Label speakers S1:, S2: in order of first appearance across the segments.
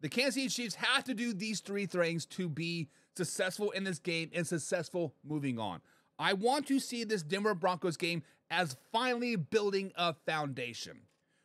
S1: The Kansas City Chiefs have to do these three things to be successful in this game and successful moving on. I want to see this Denver Broncos game as finally building a foundation.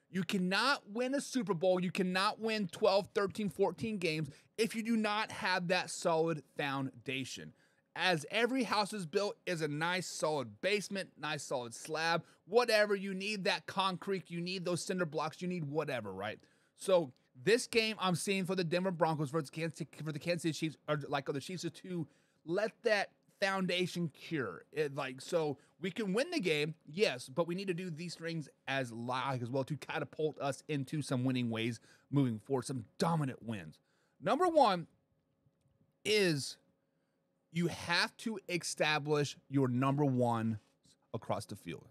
S1: You cannot win a Super Bowl. You cannot win 12, 13, 14 games if you do not have that solid foundation. As every house is built is a nice solid basement, nice solid slab, whatever. You need that concrete, you need those cinder blocks, you need whatever, right? So this game I'm seeing for the Denver Broncos for the Kansas City Chiefs, or like the Chiefs, is to let that foundation cure. So we can win the game, yes, but we need to do these things as well to catapult us into some winning ways moving forward, some dominant wins. Number one is you have to establish your number one across the field.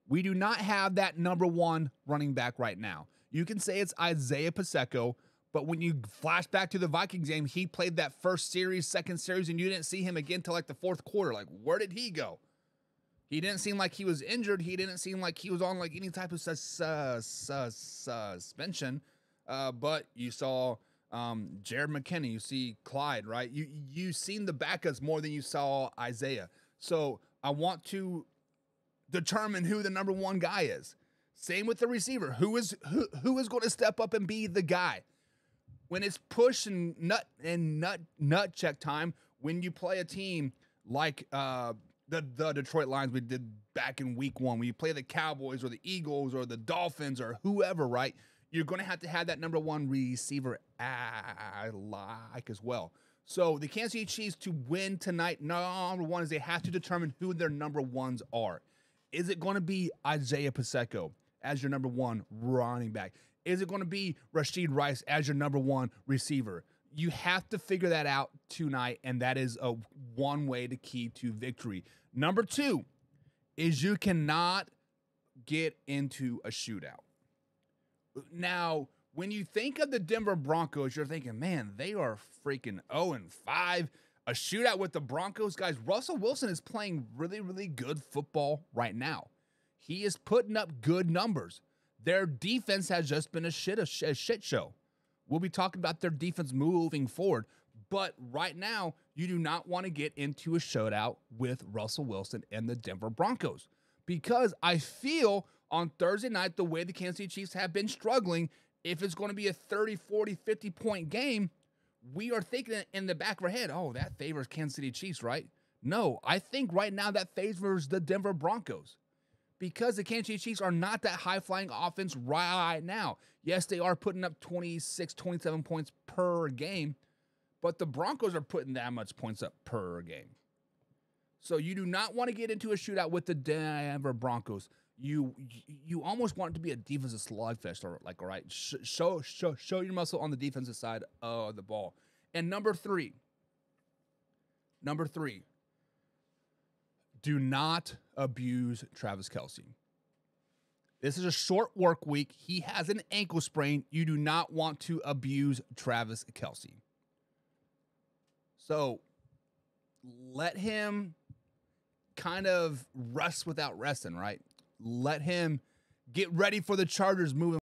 S1: We do not have that number one running back right now. You can say it's Isaiah Pacheco, but when you flash back to the Vikings game, he played that first series, second series, and you didn't see him again till like the fourth quarter. Like, where did he go? He didn't seem like he was injured. He didn't seem like he was on like any type of suspension. But you saw Jared McKinney, you see Clyde, right? You seen the backups more than you saw Isaiah. So I want to determine who the number one guy is. Same with the receiver. Who is going to step up and be the guy? When it's push and nut check time, when you play a team like the Detroit Lions we did back in week one, when you play the Cowboys or the Eagles or the Dolphins or whoever, right? You're going to have that number one receiver as well. So the Kansas City Chiefs to win tonight, number one, is they have to determine who their number ones are. Is it going to be Isaiah Pacheco as your number one running back? Is it going to be Rashid Rice as your number one receiver? You have to figure that out tonight, and that is a one way to key to victory. Number two is you cannot get into a shootout. Now, when you think of the Denver Broncos, you're thinking, man, they are freaking 0-5. A shootout with the Broncos, guys. Russell Wilson is playing really, really good football right now. He is putting up good numbers. Their defense has just been a shit show. We'll be talking about their defense moving forward. But right now, you do not want to get into a shootout with Russell Wilson and the Denver Broncos. Because I feel on Thursday night, the way the Kansas City Chiefs have been struggling, if it's going to be a 30, 40, 50-point game, we are thinking in the back of our head, oh, that favors Kansas City Chiefs, right? No, I think right now that favors the Denver Broncos. Because the Kansas City Chiefs are not that high-flying offense right now. Yes, they are putting up 26, 27 points per game, but the Broncos are putting that much points up per game. So you do not want to get into a shootout with the Denver Broncos. You almost want it to be a defensive slugfest, or like, all right, show your muscle on the defensive side of the ball. And number three, do not abuse Travis Kelce. This is a short work week. He has an ankle sprain. You do not want to abuse Travis Kelce. So let him kind of rest without resting, right? Let him get ready for the Chargers moving